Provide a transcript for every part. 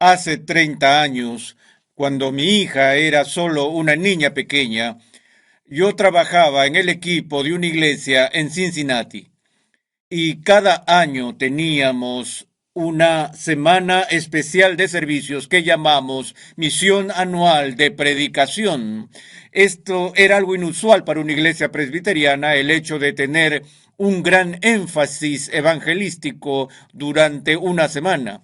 Hace 30 años, cuando mi hija era solo una niña pequeña, yo trabajaba en el equipo de una iglesia en Cincinnati y cada año teníamos una semana especial de servicios que llamamos Misión Anual de Predicación. Esto era algo inusual para una iglesia presbiteriana, el hecho de tener un gran énfasis evangelístico durante una semana.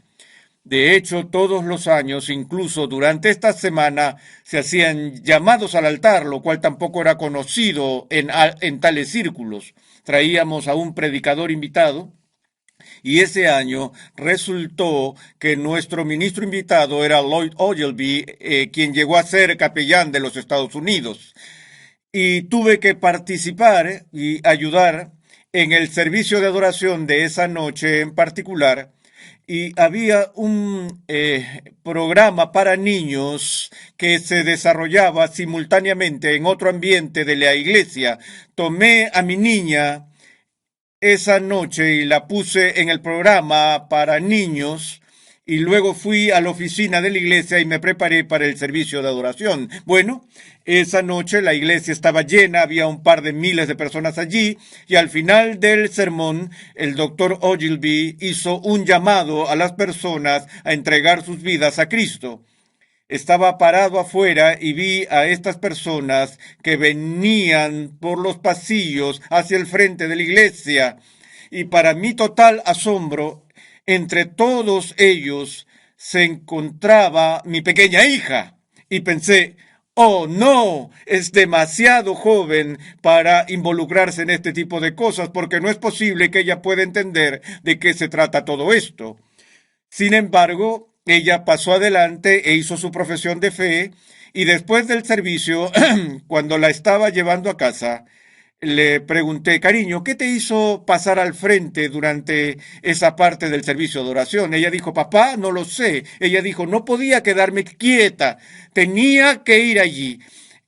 De hecho, todos los años, incluso durante esta semana, se hacían llamados al altar, lo cual tampoco era conocido en tales círculos. Traíamos a un predicador invitado y ese año resultó que nuestro ministro invitado era Lloyd Ogilvy, quien llegó a ser capellán de los Estados Unidos. Y tuve que participar y ayudar en el servicio de adoración de esa noche en particular, y había un programa para niños que se desarrollaba simultáneamente en otro ambiente de la iglesia. Tomé a mi niña esa noche y la puse en el programa para niños y luego fui a la oficina de la iglesia y me preparé para el servicio de adoración. Bueno, esa noche la iglesia estaba llena, había un par de miles de personas allí y al final del sermón el doctor Ogilvy hizo un llamado a las personas a entregar sus vidas a Cristo. Estaba parado afuera y vi a estas personas que venían por los pasillos hacia el frente de la iglesia. Y para mi total asombro, entre todos ellos se encontraba mi pequeña hija. Y pensé, oh no, es demasiado joven para involucrarse en este tipo de cosas porque no es posible que ella pueda entender de qué se trata todo esto. Sin embargo, ella pasó adelante e hizo su profesión de fe y después del servicio, cuando la estaba llevando a casa, le pregunté, cariño, ¿qué te hizo pasar al frente durante esa parte del servicio de oración? Ella dijo, papá, no lo sé. Ella dijo, no podía quedarme quieta, tenía que ir allí.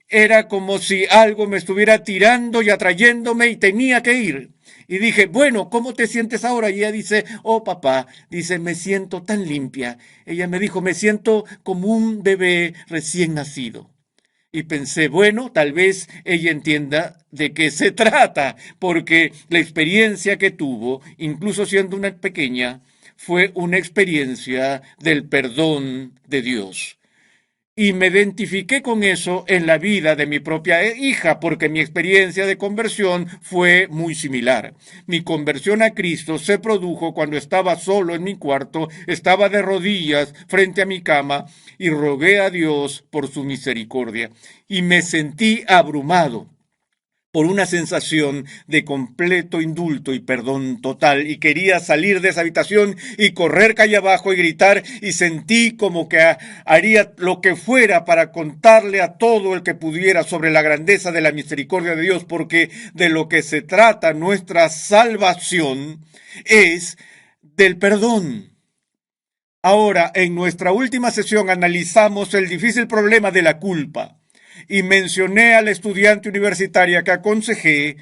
Era como si algo me estuviera tirando y atrayéndome y tenía que ir. Y dije, bueno, ¿cómo te sientes ahora? Y ella dice, oh papá, dice, me siento tan limpia. Ella me dijo, me siento como un bebé recién nacido. Y pensé, bueno, tal vez ella entienda de qué se trata, porque la experiencia que tuvo, incluso siendo una pequeña, fue una experiencia del perdón de Dios. Y me identifiqué con eso en la vida de mi propia hija, porque mi experiencia de conversión fue muy similar. Mi conversión a Cristo se produjo cuando estaba solo en mi cuarto, estaba de rodillas frente a mi cama y rogué a Dios por su misericordia. Y me sentí abrumado por una sensación de completo indulto y perdón total, y quería salir de esa habitación y correr calle abajo y gritar, y sentí como que haría lo que fuera para contarle a todo el que pudiera sobre la grandeza de la misericordia de Dios, porque de lo que se trata nuestra salvación es del perdón. Ahora, en nuestra última sesión analizamos el difícil problema de la culpa y mencioné a la estudiante universitaria que aconsejé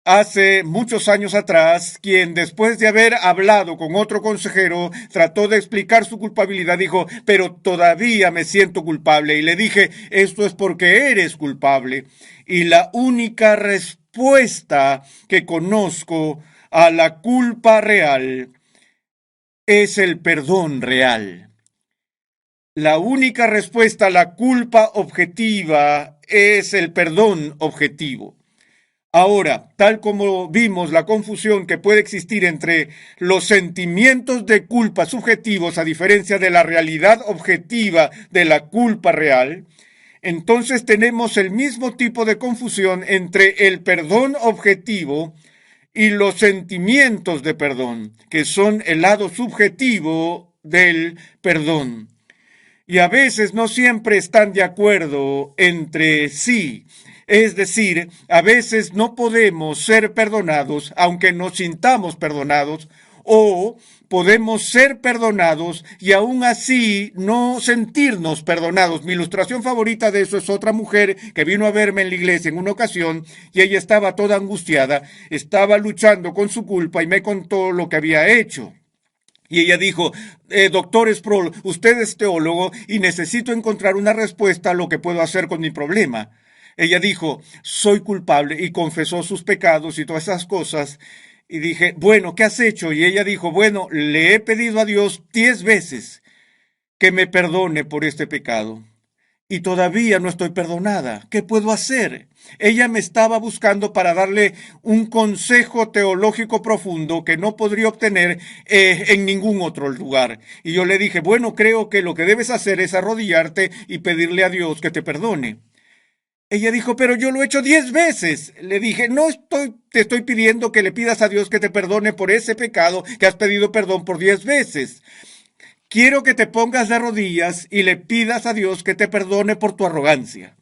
hace muchos años atrás, quien después de haber hablado con otro consejero trató de explicar su culpabilidad, dijo, pero todavía me siento culpable. Y le dije, esto es porque eres culpable. Y la única respuesta que conozco a la culpa real es el perdón real. La única respuesta a la culpa objetiva es el perdón objetivo. Ahora, tal como vimos la confusión que puede existir entre los sentimientos de culpa subjetivos a diferencia de la realidad objetiva de la culpa real, entonces tenemos el mismo tipo de confusión entre el perdón objetivo y los sentimientos de perdón, que son el lado subjetivo del perdón. Y a veces no siempre están de acuerdo entre sí. Es decir, a veces no podemos ser perdonados aunque nos sintamos perdonados, o podemos ser perdonados y aún así no sentirnos perdonados. Mi ilustración favorita de eso es otra mujer que vino a verme en la iglesia en una ocasión y ella estaba toda angustiada, estaba luchando con su culpa y me contó lo que había hecho. Y ella dijo, doctor Sproul, usted es teólogo y necesito encontrar una respuesta a lo que puedo hacer con mi problema. Ella dijo, soy culpable y confesó sus pecados y todas esas cosas. Y dije, bueno, ¿qué has hecho? Y ella dijo, bueno, le he pedido a Dios 10 veces que me perdone por este pecado. Y todavía no estoy perdonada. ¿Qué puedo hacer? Ella me estaba buscando para darle un consejo teológico profundo que no podría obtener en ningún otro lugar. Y yo le dije, bueno, creo que lo que debes hacer es arrodillarte y pedirle a Dios que te perdone. Ella dijo, pero yo lo he hecho 10 veces. Le dije, te estoy pidiendo que le pidas a Dios que te perdone por ese pecado que has pedido perdón por 10 veces. Quiero que te pongas de rodillas y le pidas a Dios que te perdone por tu arrogancia.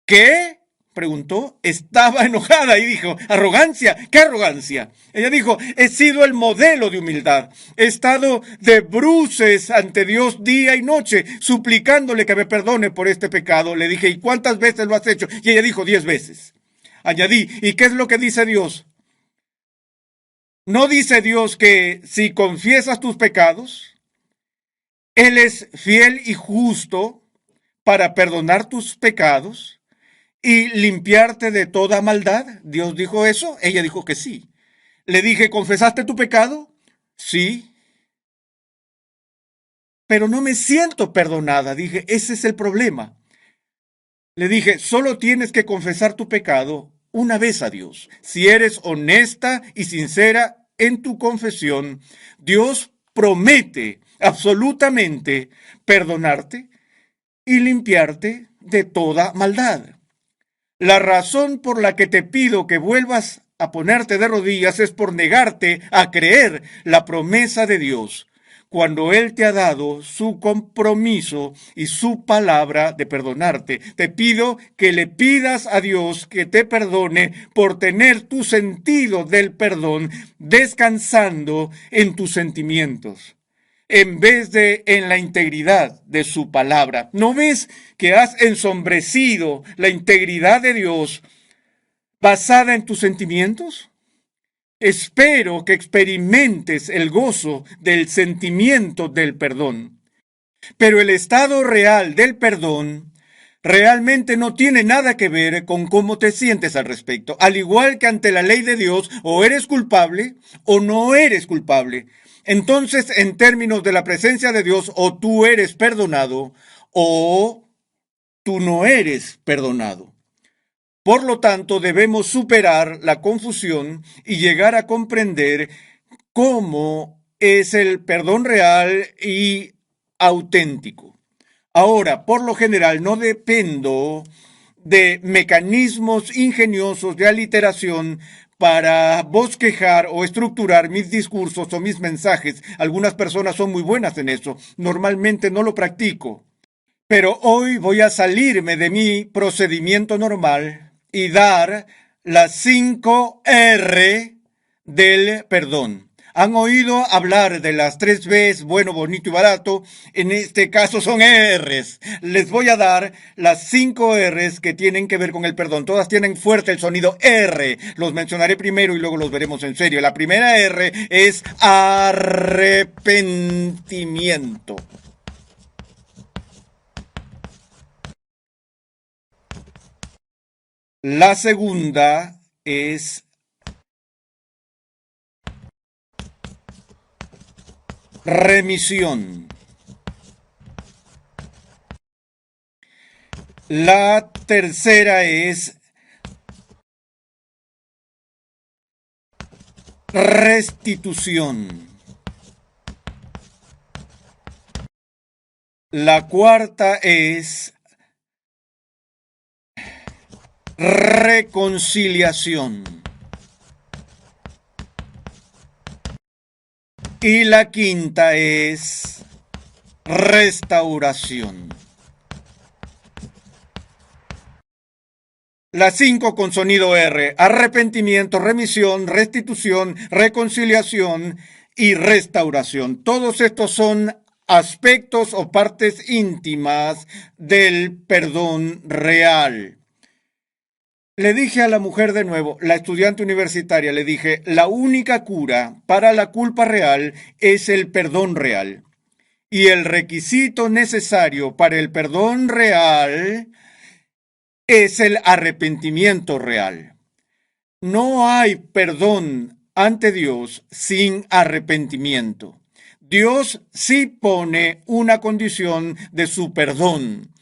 ¿Qué? Preguntó. Estaba enojada y dijo, ¿arrogancia? ¿Qué arrogancia? Ella dijo, he sido el modelo de humildad. He estado de bruces ante Dios día y noche, suplicándole que me perdone por este pecado. Le dije, ¿y cuántas veces lo has hecho? Y ella dijo, 10 veces. Añadí, ¿y qué es lo que dice Dios? ¿No dice Dios que si confiesas tus pecados, Él es fiel y justo para perdonar tus pecados y limpiarte de toda maldad? ¿Dios dijo eso? Ella dijo que sí. Le dije, ¿confesaste tu pecado? Sí. Pero no me siento perdonada. Dije, ese es el problema. Le dije, solo tienes que confesar tu pecado una vez a Dios. Si eres honesta y sincera en tu confesión, Dios promete absolutamente perdonarte y limpiarte de toda maldad. La razón por la que te pido que vuelvas a ponerte de rodillas es por negarte a creer la promesa de Dios, cuando Él te ha dado su compromiso y su palabra de perdonarte. Te pido que le pidas a Dios que te perdone por tener tu sentido del perdón descansando en tus sentimientos, en vez de en la integridad de su palabra. ¿No ves que has ensombrecido la integridad de Dios basada en tus sentimientos? Espero que experimentes el gozo del sentimiento del perdón. Pero el estado real del perdón realmente no tiene nada que ver con cómo te sientes al respecto. Al igual que ante la ley de Dios, o eres culpable o no eres culpable. Entonces, en términos de la presencia de Dios, o tú eres perdonado o tú no eres perdonado. Por lo tanto, debemos superar la confusión y llegar a comprender cómo es el perdón real y auténtico. Ahora, por lo general, no dependo de mecanismos ingeniosos de aliteración para bosquejar o estructurar mis discursos o mis mensajes. Algunas personas son muy buenas en eso. Normalmente no lo practico. Pero hoy voy a salirme de mi procedimiento normal y dar las 5 R del perdón. ¿Han oído hablar de las 3 Bs, bueno, bonito y barato? En este caso son Rs. Les voy a dar las 5 Rs que tienen que ver con el perdón. Todas tienen fuerte el sonido R. Los mencionaré primero y luego los veremos en serio. La primera R es arrepentimiento. La segunda es remisión. La tercera es restitución. La cuarta es reconciliación. Y la quinta es restauración. Las 5 con sonido R: arrepentimiento, remisión, restitución, reconciliación y restauración. Todos estos son aspectos o partes íntimas del perdón real. Le dije a la mujer de nuevo, la estudiante universitaria, le dije, la única cura para la culpa real es el perdón real. Y el requisito necesario para el perdón real es el arrepentimiento real. No hay perdón ante Dios sin arrepentimiento. Dios sí pone una condición de su perdón,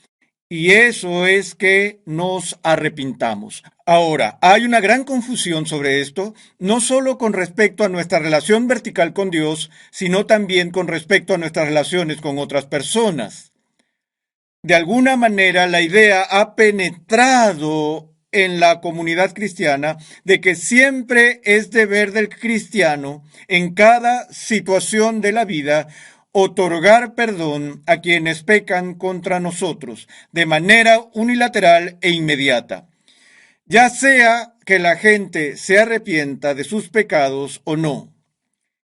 y eso es que nos arrepintamos. Ahora, hay una gran confusión sobre esto, no solo con respecto a nuestra relación vertical con Dios, sino también con respecto a nuestras relaciones con otras personas. De alguna manera, la idea ha penetrado en la comunidad cristiana de que siempre es deber del cristiano, en cada situación de la vida, otorgar perdón a quienes pecan contra nosotros, de manera unilateral e inmediata, ya sea que la gente se arrepienta de sus pecados o no,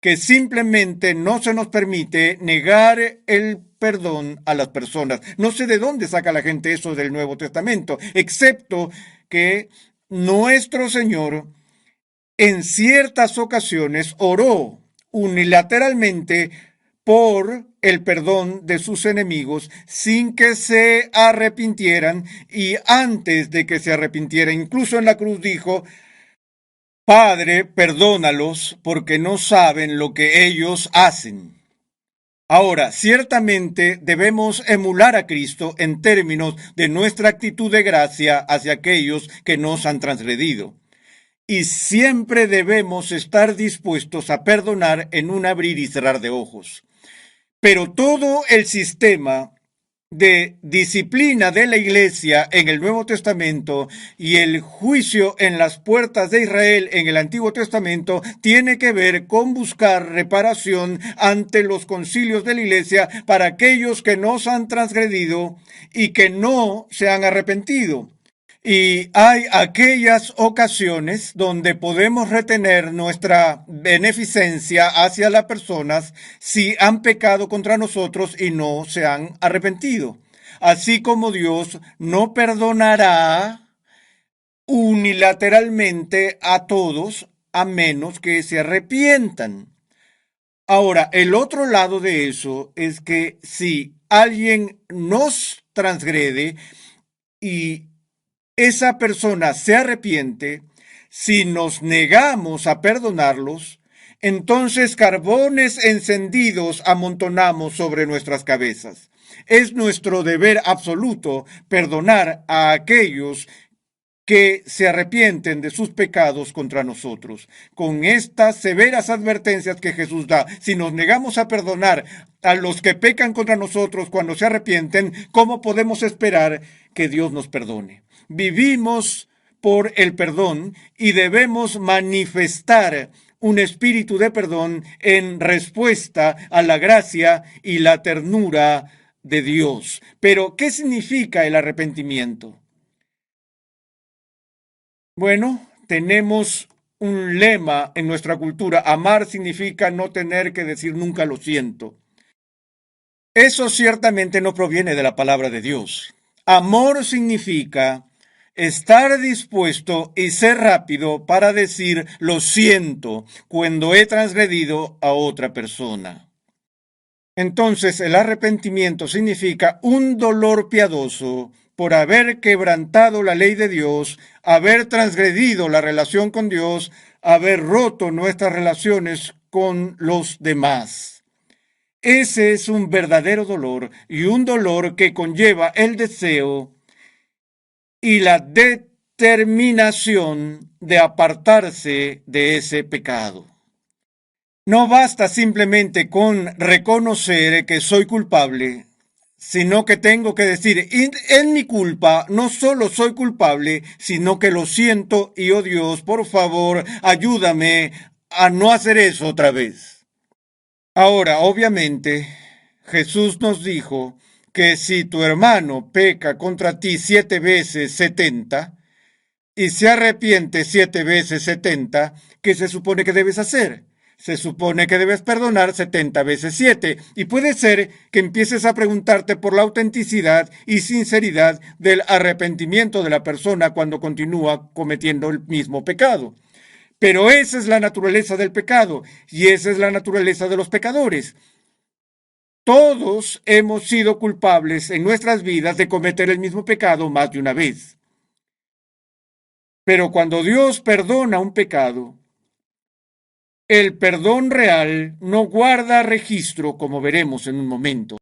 que simplemente no se nos permite negar el perdón a las personas. No sé de dónde saca la gente eso del Nuevo Testamento, excepto que nuestro Señor en ciertas ocasiones oró unilateralmente por el perdón de sus enemigos sin que se arrepintieran, y antes de que se arrepintieran, incluso en la cruz dijo: Padre, perdónalos porque no saben lo que ellos hacen. Ahora, ciertamente debemos emular a Cristo en términos de nuestra actitud de gracia hacia aquellos que nos han transgredido. Y siempre debemos estar dispuestos a perdonar en un abrir y cerrar de ojos. Pero todo el sistema de disciplina de la Iglesia en el Nuevo Testamento y el juicio en las puertas de Israel en el Antiguo Testamento tiene que ver con buscar reparación ante los concilios de la Iglesia para aquellos que nos han transgredido y que no se han arrepentido. Y hay aquellas ocasiones donde podemos retener nuestra beneficencia hacia las personas si han pecado contra nosotros y no se han arrepentido. Así como Dios no perdonará unilateralmente a todos a menos que se arrepientan. Ahora, el otro lado de eso es que si alguien nos transgrede y esa persona se arrepiente, si nos negamos a perdonarlos, entonces carbones encendidos amontonamos sobre nuestras cabezas. Es nuestro deber absoluto perdonar a aquellos que se arrepienten de sus pecados contra nosotros, con estas severas advertencias que Jesús da. Si nos negamos a perdonar a los que pecan contra nosotros cuando se arrepienten, ¿cómo podemos esperar que Dios nos perdone? Vivimos por el perdón y debemos manifestar un espíritu de perdón en respuesta a la gracia y la ternura de Dios. Pero, ¿qué significa el arrepentimiento? Bueno, tenemos un lema en nuestra cultura: amar significa no tener que decir nunca lo siento. Eso ciertamente no proviene de la palabra de Dios. Amor significa estar dispuesto y ser rápido para decir lo siento cuando he transgredido a otra persona. Entonces, el arrepentimiento significa un dolor piadoso por haber quebrantado la ley de Dios, haber transgredido la relación con Dios, haber roto nuestras relaciones con los demás. Ese es un verdadero dolor, y un dolor que conlleva el deseo y la determinación de apartarse de ese pecado. No basta simplemente con reconocer que soy culpable, sino que tengo que decir, en mi culpa no solo soy culpable, sino que lo siento y, oh Dios, por favor, ayúdame a no hacer eso otra vez. Ahora, obviamente, Jesús nos dijo que si tu hermano peca contra ti 7 veces 70 y se arrepiente 7 veces 70, ¿qué se supone que debes hacer? Se supone que debes perdonar 70 veces 7 y puede ser que empieces a preguntarte por la autenticidad y sinceridad del arrepentimiento de la persona cuando continúa cometiendo el mismo pecado. Pero esa es la naturaleza del pecado y esa es la naturaleza de los pecadores. Todos hemos sido culpables en nuestras vidas de cometer el mismo pecado más de una vez. Pero cuando Dios perdona un pecado, el perdón real no guarda registro, como veremos en un momento.